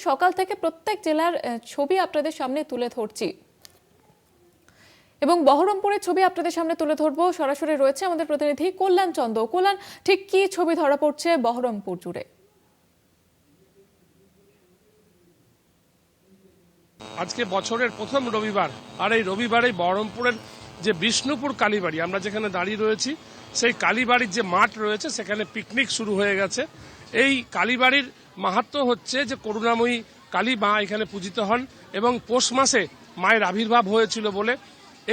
সকাল থেকে প্রত্যেক জেলার ছবি আপনাদের সামনে তুলে ধরছি এবং বহরমপুরের ছবি আপনাদের সামনে তুলে ধরবো। সরাসরি রয়েছে আমাদের প্রতিনিধি কল্যাণ চন্দ। কল্যাণ, ঠিক কি ছবি ধরা পড়ছে বহরমপুর জুড়ে? আজকে বছরের প্রথম রবিবার, আর এই রবিবারে বহরমপুরের যে বিষ্ণুপুর কালীবাড়ি, আমরা যেখানে দাঁড়িয়ে রয়েছি সেই কালীবাড়ির যে মাঠ রয়েছে সেখানে পিকনিক শুরু হয়ে গেছে। এই কালীবাড়ির মাহাত্ম্য হচ্ছে যে করুণাময়ী কালী মা এখানে পূজিত হন এবং পৌষ মাসে মায়ের আবির্ভাব হয়েছিল বলে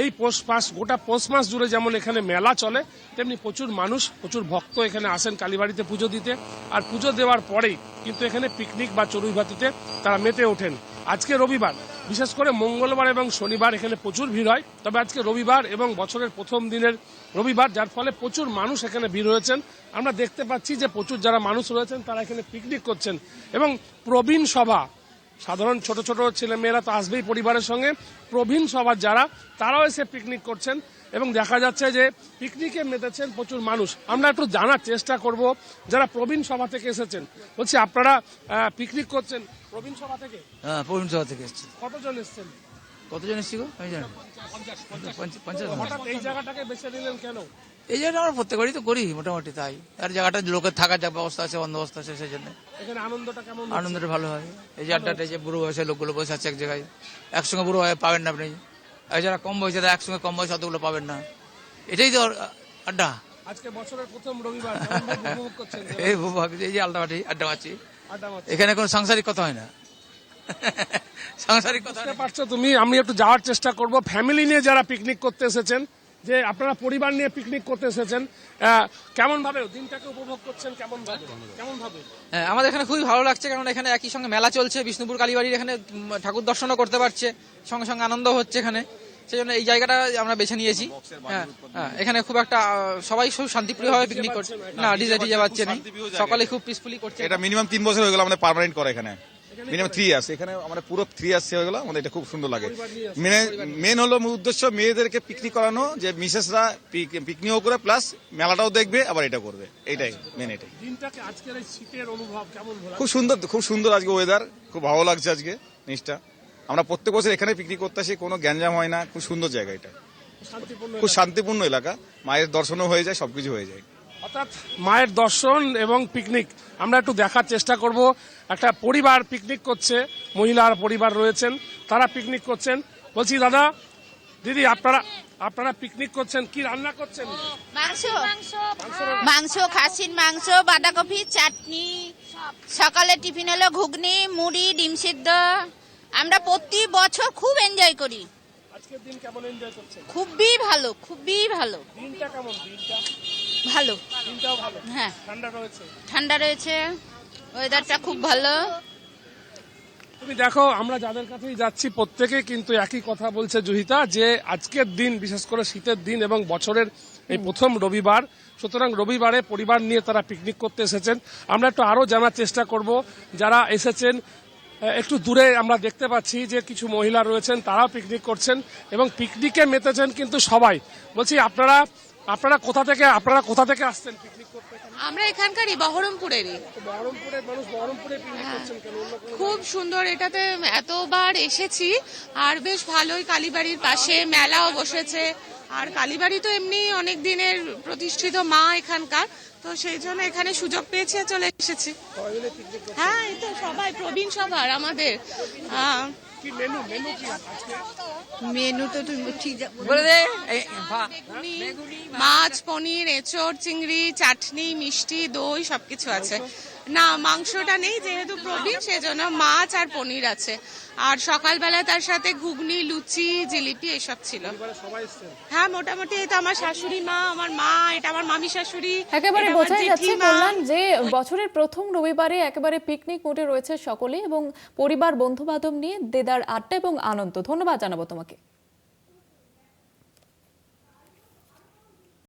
এই পৌষ মাস, গোটা পৌষ মাস জুড়ে যেমন এখানে মেলা চলে, তেমনি প্রচুর মানুষ, প্রচুর ভক্ত এখানে আসেন কালীবাড়িতে পুজো দিতে। আর পুজো দেওয়ার পরেই কিন্তু এখানে পিকনিক বা চড়ুইভাতিতে তারা মেতে ওঠেন। আজকে রবিবার, বিশেষ করে মঙ্গলবার এবং শনিবার এখানে প্রচুর ভিড় হয়, তবে আজকে রবিবার এবং বছরের প্রথম দিনের রবিবার, যার ফলে প্রচুর মানুষ এখানে ভিড় হয়েছেন। আমরা দেখতে পাচ্ছি যে প্রচুর যারা মানুষ রয়েছেন তারা এখানে পিকনিক করছেন এবং প্রবীণ সভা, সাধারণ ছোট ছোট ছেলেমেয়েরা তো আসবেই পরিবারের সঙ্গে, প্রবীণ সভার যারা তারাও এসে পিকনিক করছেন এবং দেখা যাচ্ছে যে পিকনিকে মেতেছেন প্রচুর মানুষ। আমরা একটু জানার চেষ্টা করব যারা প্রবীণ সভা থেকে এসেছেন। বলছি, আপনারা পিকনিক করছেন প্রবীণ সভা থেকে? হ্যাঁ, প্রবীণ সভা থেকে এসেছি। কতজন এসেছেন? কতজন এসেছি গো? আমি জানি 50। হঠাৎ এই জায়গাটাকে বেছে নিলেন কেন? এই জন্য আমরা প্রত্যেকবারই তো করি মোটামুটি তাই। আর জায়গাটা লোকের থাকার যা ব্যবস্থা আছে, বন্দোবস্ত আছে, সেই জন্য এখানে আনন্দটা কেমন? আনন্দটা ভালো হয়। এই যে আড্ডাটা, যে বুড়ো বয়সের লোকগুলো বসে আছে এক জায়গায়, একসঙ্গে বুড়ো হয় পাবেন না আপনি। আর যারা কম বয়সে তারা একসঙ্গে কম বয়স অতগুলো পাবেন না। এটাই তো আড্ডা। আজকে বছরের প্রথম রবিবার, কেমন উপভোগ করছেন? এই এই যে আড্ডা মারছি, আড্ডা মারছেন। এখানে কোনো সাংসারিক কথা হয় না। সাংসারিক কথা বুঝতে পারছো তুমি? আমি একটু যাওয়ার চেষ্টা করব। ফ্যামিলি নিয়ে যারা পিকনিক করতে এসেছেন, যে আপনারা পরিবার নিয়ে পিকনিক করতে এসেছেন, কেমন ভাবে দিনটাকে উপভোগ করছেন? কেমন ভাবে? হ্যাঁ, আমাদের এখানে খুবই ভালো লাগছে, কারণ এখানে একই সঙ্গে মেলা চলছে, বিষ্ণুপুর কালীবাড়ির এখানে ঠাকুর দর্শনও করতে পারছে, সঙ্গে সঙ্গে আনন্দ হচ্ছে এখানে। সেই জন্য এই জায়গাটা আমরা বেছে নিয়েছি। হ্যাঁ, এখানে খুব একটা সবাই খুব শান্তিপ্রিয় ভাবে পিকনিক করছে, না ডিজে বাজছে নেই, সকালে খুব পিসফুলি করছে। এটা মিনিমাম 3 বছর হয়ে গেল আমাদের পার্মানেন্ট করে, এখানে মিনিমাম 3 ইয়ার্স, এখানে আমাদের পুরো 3 ইয়ার্স হয়ে গেল। আমাদের এটা খুব সুন্দর লাগে। মেন হলো উদ্দেশ্য মেয়েদেরকে পিকনিক করানো, যে মিসেসরা পিকনিকও করে প্লাস মেলাটাও দেখবে, আবার এটা করবে, এটাই মেন। এটাই খুব সুন্দর, খুব সুন্দর আজকে ওয়েদার, খুব ভালো লাগছে আজকে জিনিসটা। আমরা প্রত্যেক বছর এখানে পিকনিক করতে আসি, কোনো গ্যাঞ্জাম হয় না, খুব সুন্দর জায়গা, এটা খুব শান্তিপূর্ণ এলাকা, মায়ের দর্শনও হয়ে যায়, সবকিছু হয়ে যায়। অর্থাৎ মায়ের দর্শন এবং পিকনিক আমরা একটু দেখার চেষ্টা করব। একটা পরিবার পিকনিক করছে, মহিলার পরিবার রয়েছেন, তারা পিকনিক করছেন। বলছি দাদা, দিদি, আপনারা পিকনিক করছেন, কি রান্না করছেন? মাংস, খাসির মাংস, বাঁধাকপি, চাটনি, সকালে টিফিন হলো ঘুগনি, মুড়ি, ডিম সিদ্ধ। আমরা প্রতি বছর খুব এনজয় করি। আজকের দিন কেমন এনজয় করছেন? খুবই ভালো, খুবই ভালো। দিনটা কেমন? ভালো। দিনটাও ভালো? হ্যাঁ, ঠান্ডা রয়েছে, ওয়েদারটা খুব ভালো। তুমি দেখো, আমরা যাদের কাছেই যাচ্ছি প্রত্যেকে কিন্তু একই কথা বলছে জুহিতা, যে আজকের দিন, বিশেষ করে শীতের দিন এবং বছরের এই প্রথম রবিবার, সুতরাং রবিবারে পরিবার নিয়ে তারা পিকনিক করতে এসেছেন। আমরা একটু আরো জানার চেষ্টা করব যারা এসেছেন। একটু দূরে আমরা দেখতে পাচ্ছি যে কিছু মহিলা রয়েছেন, তারাও পিকনিক করছেন এবং পিকনিকে মেতেছেন কিন্তু সবাই। বলছি, আপনারা কোথা থেকে আসছেন পিকনিক করতে? আমরা এখানকারই, বহরমপুরেরই। বহরমপুরের মানুষ বহরমপুরে পিকনিক করছেন কেন? খুব সুন্দর, এটাতে এতবার এসেছি, আর বেশ ভালোই। কালীবাড়ির পাশে মেলাও বসেছে, আর কালীবাড়ি তো এমনি অনেক দিনের প্রতিষ্ঠিত মা এখানকার, তো সেই জন্য এখানে সুযোগ পেয়েছি, চলে এসেছি। হ্যাঁ, এই তো সবাই প্রবীণ সভার আমাদের। মেনু তো ঠিক বলে দে। মাছ, পনির, এঁচড়, চিংড়ি, চাটনি, মিষ্টি, দই সবকিছু আছে। না, মাংসটা নেই, যেহেতু প্রবীণ সেজন্য মাছ আর পনির আছে। আর সকালবেলা তার সাথে ঘুগনি, লুচি, জিলিপি এসব ছিল। হ্যাঁ, মোটামুটি। এটা আমার শাশুড়ি মা, আমার মা, এটা আমার মামি শাশুড়ি। একেবারে বোঝাই যাচ্ছে কল্যাণ যে বছরের প্রথম রবিবারে একেবারে পিকনিক মোডে রয়েছে সকলে এবং পরিবার বন্ধু বান্ধব নিয়ে দেদার আড্ডা এবং আনন্দ। ধন্যবাদ জানাবো তোমাকে।